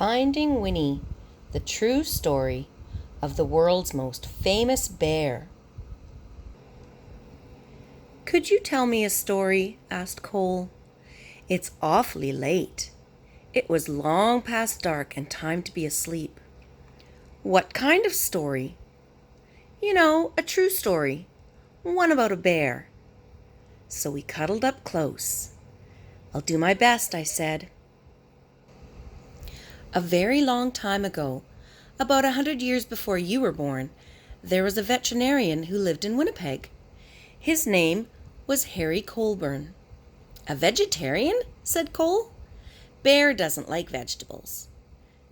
Finding Winnie, the true story of the world's most famous bear. "Could you tell me a story?" asked Cole. "It's awfully late. It was long past dark and time to be asleep." "What kind of story?" "You know, a true story. One about a bear." So we cuddled up close. "I'll do my best," I said. A very long time ago, about 100 years before you were born, there was a veterinarian who lived in Winnipeg. His name was Harry Colburn. "A vegetarian?" said Cole. "Bear doesn't like vegetables."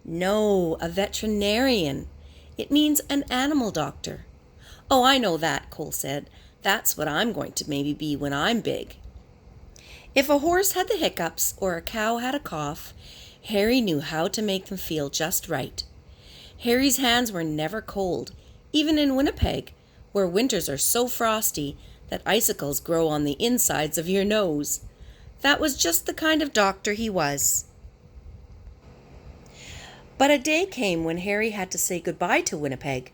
"No, a veterinarian. It means an animal doctor." "Oh, I know that," Cole said. "That's what I'm going to maybe be when I'm big." If a horse had the hiccups or a cow had a cough, Harry knew how to make them feel just right. Harry's hands were never cold, even in Winnipeg, where winters are so frosty that icicles grow on the insides of your nose. That was just the kind of doctor he was. But a day came when Harry had to say goodbye to Winnipeg.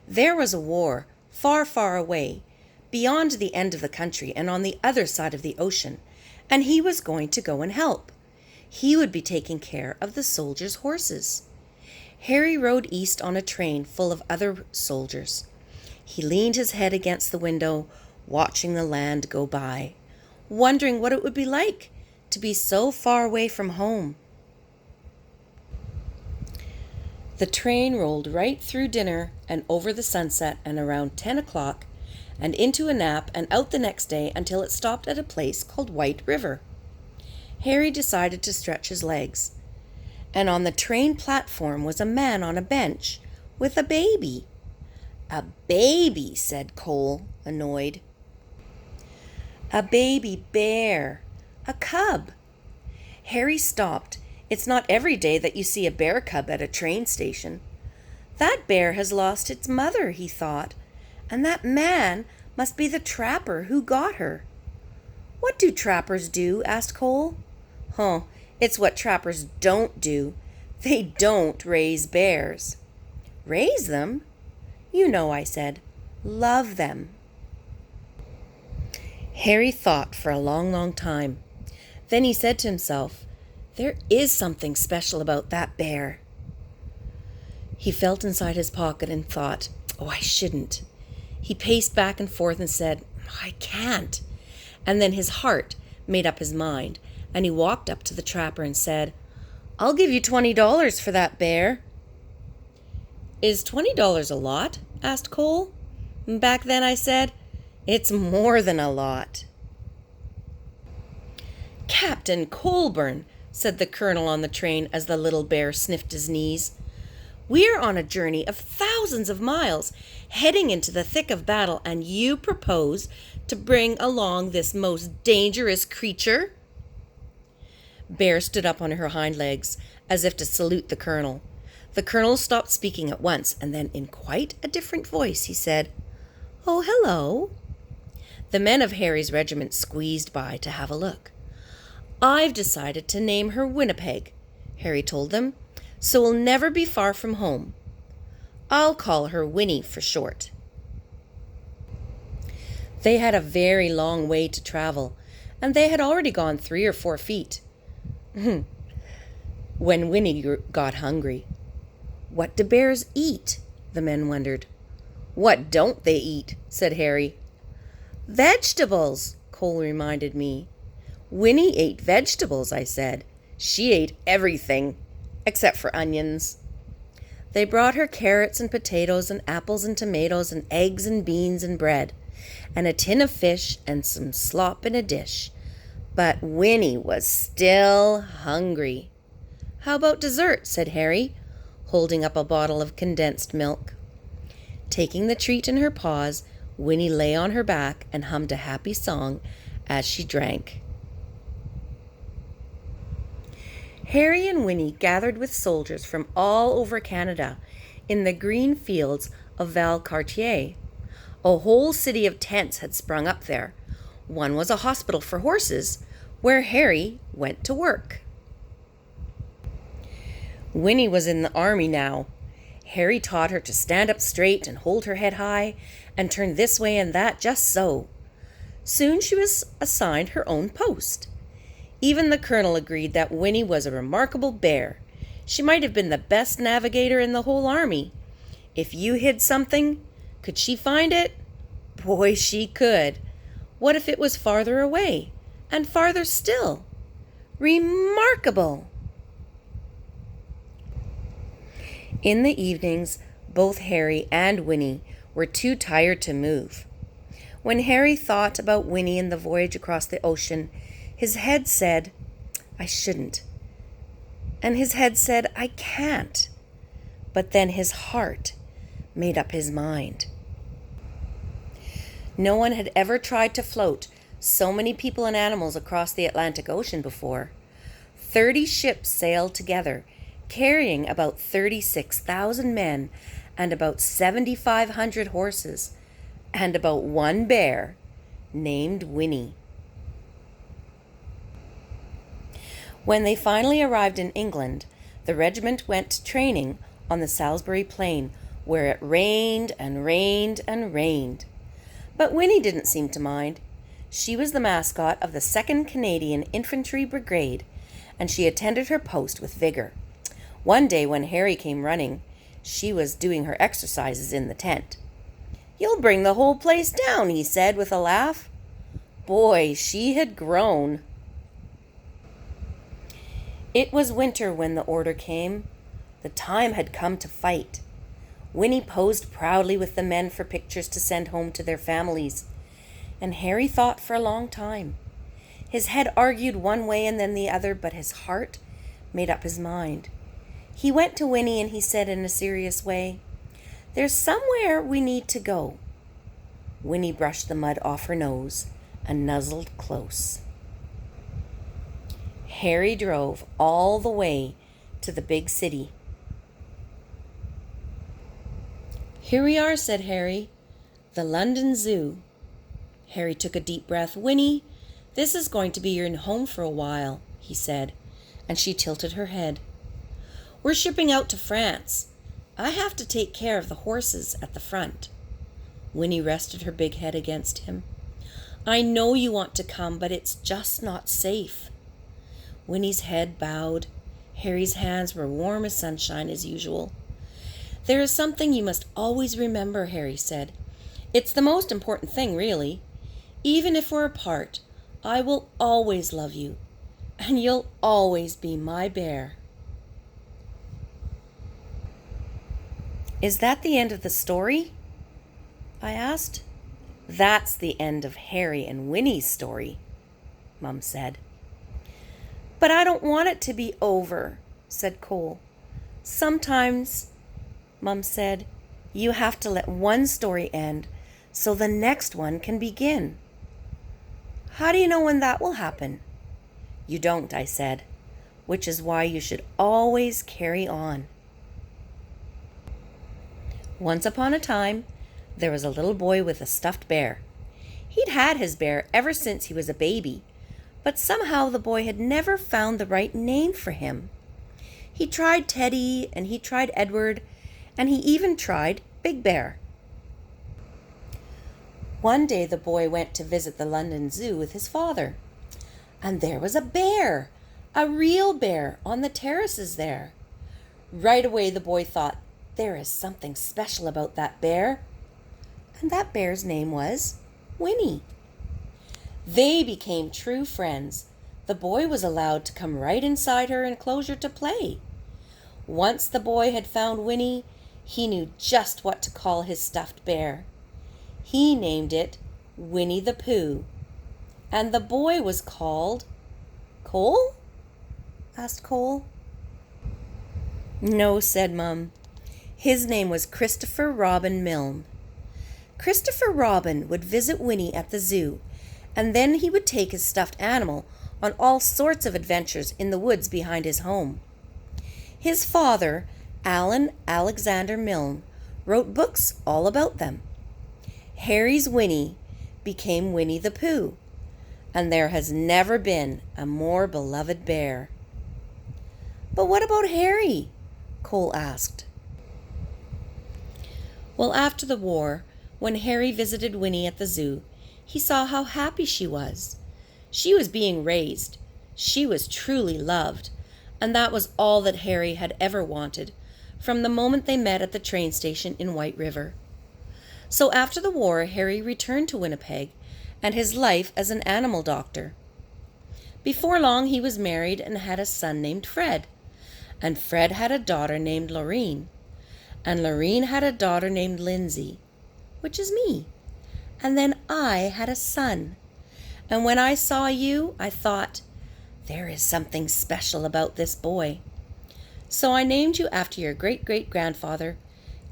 There was a war far, far away, beyond the end of the country and on the other side of the ocean, and he was going to go and help. He would be taking care of the soldiers' horses. Harry rode east on a train full of other soldiers. He leaned his head against the window, watching the land go by, wondering what it would be like to be so far away from home. The train rolled right through dinner and over the sunset and around 10 o'clock and into a nap and out the next day until it stopped at a place called White River. Harry decided to stretch his legs, and on the train platform was a man on a bench with a baby. "A baby," said Cole, annoyed. "A baby bear, a cub." Harry stopped. It's not every day that you see a bear cub at a train station. That bear has lost its mother, he thought, and that man must be the trapper who got her. "What do trappers do?" asked Cole. "Oh, it's what trappers don't do. They don't raise bears." "Raise them?" "You know," I said. "Love them." Harry thought for a long, long time. Then he said to himself, "There is something special about that bear." He felt inside his pocket and thought, "Oh, I shouldn't." He paced back and forth and said, "I can't." And then his heart made up his mind, and he walked up to the trapper and said, "I'll give you $20 for that bear." "Is $20 a lot?" asked Cole. "Back then," I said, "it's more than a lot." "Captain Colburn," said the colonel on the train as the little bear sniffed his knees, "we're on a journey of thousands of miles, heading into the thick of battle, and you propose to bring along this most dangerous creature?" Bear stood up on her hind legs as if to salute the colonel. The colonel stopped speaking at once, and then in quite a different voice he said, "Oh, hello." The men of Harry's regiment squeezed by to have a look. "I've decided to name her Winnipeg," Harry told them, "so we'll never be far from home. I'll call her Winnie for short." They had a very long way to travel, and they had already gone 3 or 4 feet. When Winnie got hungry. "What do bears eat?" the men wondered. "What don't they eat?" said Harry. "Vegetables," Cole reminded me. "Winnie ate vegetables," I said. "She ate everything, except for onions." They brought her carrots and potatoes and apples and tomatoes and eggs and beans and bread, and a tin of fish and some slop in a dish. But Winnie was still hungry. "How about dessert?" said Harry, holding up a bottle of condensed milk. Taking the treat in her paws, Winnie lay on her back and hummed a happy song as she drank. Harry and Winnie gathered with soldiers from all over Canada in the green fields of Valcartier. A whole city of tents had sprung up there. One was a hospital for horses, where Harry went to work. Winnie was in the army now. Harry taught her to stand up straight and hold her head high and turn this way and that just so. Soon she was assigned her own post. Even the colonel agreed that Winnie was a remarkable bear. She might have been the best navigator in the whole army. If you hid something, could she find it? Boy, she could. What if it was farther away and farther still? Remarkable! In the evenings, both Harry and Winnie were too tired to move. When Harry thought about Winnie and the voyage across the ocean, his head said, "I shouldn't." And his head said, "I can't." But then his heart made up his mind. No one had ever tried to float so many people and animals across the Atlantic Ocean before. 30 ships sailed together, carrying about 36,000 men and about 7,500 horses, and about one bear named Winnie. When they finally arrived in England, the regiment went to training on the Salisbury Plain, where it rained and rained and rained. But Winnie didn't seem to mind. She was the mascot of the 2nd Canadian Infantry Brigade, and she attended her post with vigor. One day when Harry came running, she was doing her exercises in the tent. "You'll bring the whole place down," he said with a laugh. Boy, she had grown. It was winter when the order came. The time had come to fight. Winnie posed proudly with the men for pictures to send home to their families, and Harry thought for a long time. His head argued one way and then the other, but his heart made up his mind. He went to Winnie and he said in a serious way, "There's somewhere we need to go." Winnie brushed the mud off her nose and nuzzled close. Harry drove all the way to the big city. "Here we are," said Harry. "The London Zoo." Harry took a deep breath. "Winnie, this is going to be your home for a while," he said, and she tilted her head. "We're shipping out to France. I have to take care of the horses at the front." Winnie rested her big head against him. "I know you want to come, but it's just not safe." Winnie's head bowed. Harry's hands were warm as sunshine as usual. "There is something you must always remember," Harry said. "It's the most important thing, really. Even if we're apart, I will always love you, and you'll always be my bear." "Is that the end of the story?" I asked. "That's the end of Harry and Winnie's story," Mum said. "But I don't want it to be over," said Cole. "Sometimes," Mum said, "you have to let one story end so the next one can begin." "How do you know when that will happen?" "You don't," I said, "which is why you should always carry on." Once upon a time, there was a little boy with a stuffed bear. He'd had his bear ever since he was a baby, but somehow the boy had never found the right name for him. He tried Teddy, and he tried Edward, and he even tried Big Bear. One day the boy went to visit the London Zoo with his father, and there was a bear, a real bear, on the terraces there. Right away the boy thought, "There is something special about that bear." And that bear's name was Winnie. They became true friends. The boy was allowed to come right inside her enclosure to play. Once the boy had found Winnie, he knew just what to call his stuffed bear. He named it Winnie the Pooh. And the boy was called... "Cole?" asked Cole. "No," said Mum. "His name was Christopher Robin Milne. Christopher Robin would visit Winnie at the zoo, and then he would take his stuffed animal on all sorts of adventures in the woods behind his home. His father, Alan Alexander Milne, wrote books all about them. Harry's Winnie became Winnie the Pooh, and there has never been a more beloved bear." "But what about Harry?" Cole asked. Well, after the war, when Harry visited Winnie at the zoo, he saw how happy she was. She was being raised. She was truly loved. And that was all that Harry had ever wanted, from the moment they met at the train station in White River. So after the war, Harry returned to Winnipeg and his life as an animal doctor. Before long, he was married and had a son named Fred. And Fred had a daughter named Lorene. And Lorene had a daughter named Lindsay, which is me. And then I had a son. And when I saw you, I thought, there is something special about this boy. So I named you after your great-great-grandfather,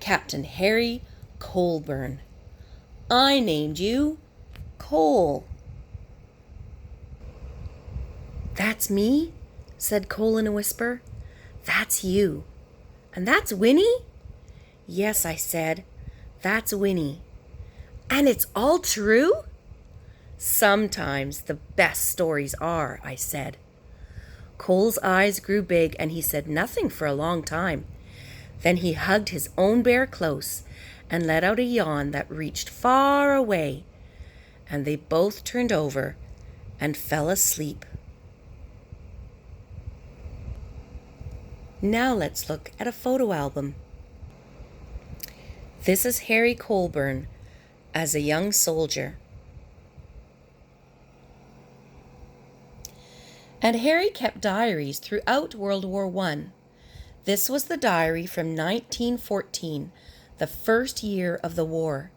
Captain Harry Colburn. I named you Cole. That's me, said Cole in a whisper. That's you. And that's Winnie? Yes, I said. That's Winnie. And it's all true? Sometimes the best stories are, I said. Cole's eyes grew big and he said nothing for a long time. Then he hugged his own bear close and let out a yawn that reached far away, and they both turned over and fell asleep. Now let's look at a photo album. This is Harry Colburn as a young soldier. And Harry kept diaries throughout World War I. This was the diary from 1914, the first year of the war.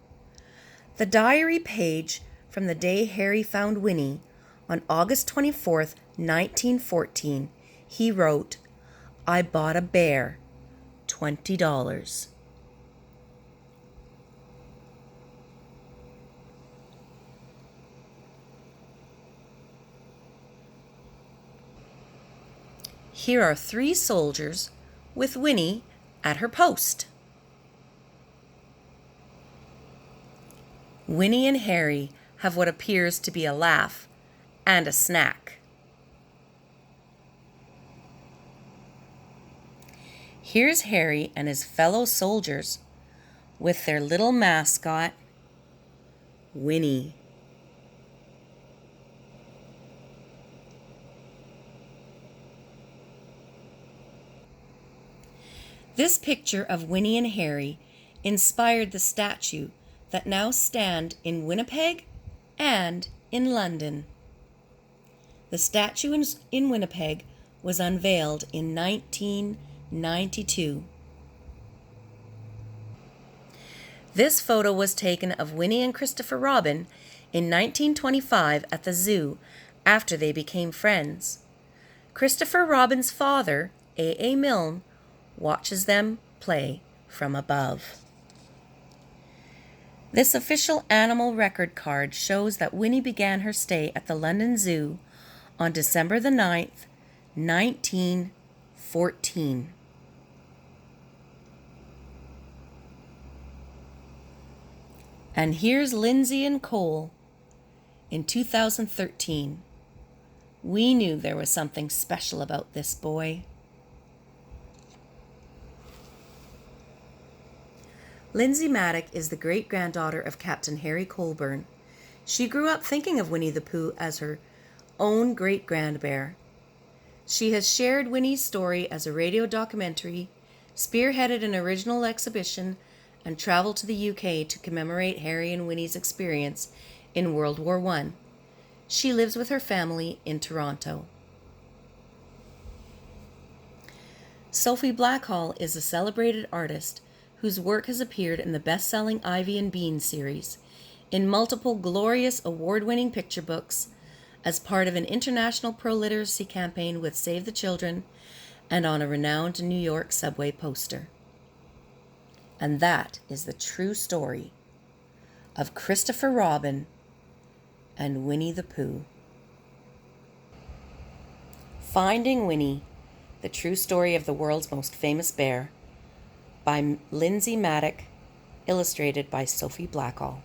The diary page from the day Harry found Winnie on August 24th, 1914, he wrote, I bought a bear, $20. Here are 3 soldiers with Winnie at her post. Winnie and Harry have what appears to be a laugh and a snack. Here's Harry and his fellow soldiers with their little mascot, Winnie. This picture of Winnie and Harry inspired the statue that now stand in Winnipeg and in London. The statue in Winnipeg was unveiled in 1992. This photo was taken of Winnie and Christopher Robin in 1925 at the zoo after they became friends. Christopher Robin's father, A. Milne, watches them play from above. This official animal record card shows that Winnie began her stay at the London Zoo on December the 9th, 1914. And here's Lindsay and Cole in 2013. We knew there was something special about this boy. Lindsay Maddock is the great-granddaughter of Captain Harry Colburn. She grew up thinking of Winnie the Pooh as her own great-grandbear. She has shared Winnie's story as a radio documentary, spearheaded an original exhibition, and traveled to the UK to commemorate Harry and Winnie's experience in World War I. She lives with her family in Toronto. Sophie Blackhall is a celebrated artist whose work has appeared in the best-selling Ivy and Bean series, in multiple glorious award-winning picture books, as part of an international pro-literacy campaign with Save the Children, and on a renowned New York subway poster. And that is the true story of Christopher Robin and Winnie the Pooh. Finding Winnie, the true story of the world's most famous bear, by Lindsay Maddock, illustrated by Sophie Blackhall.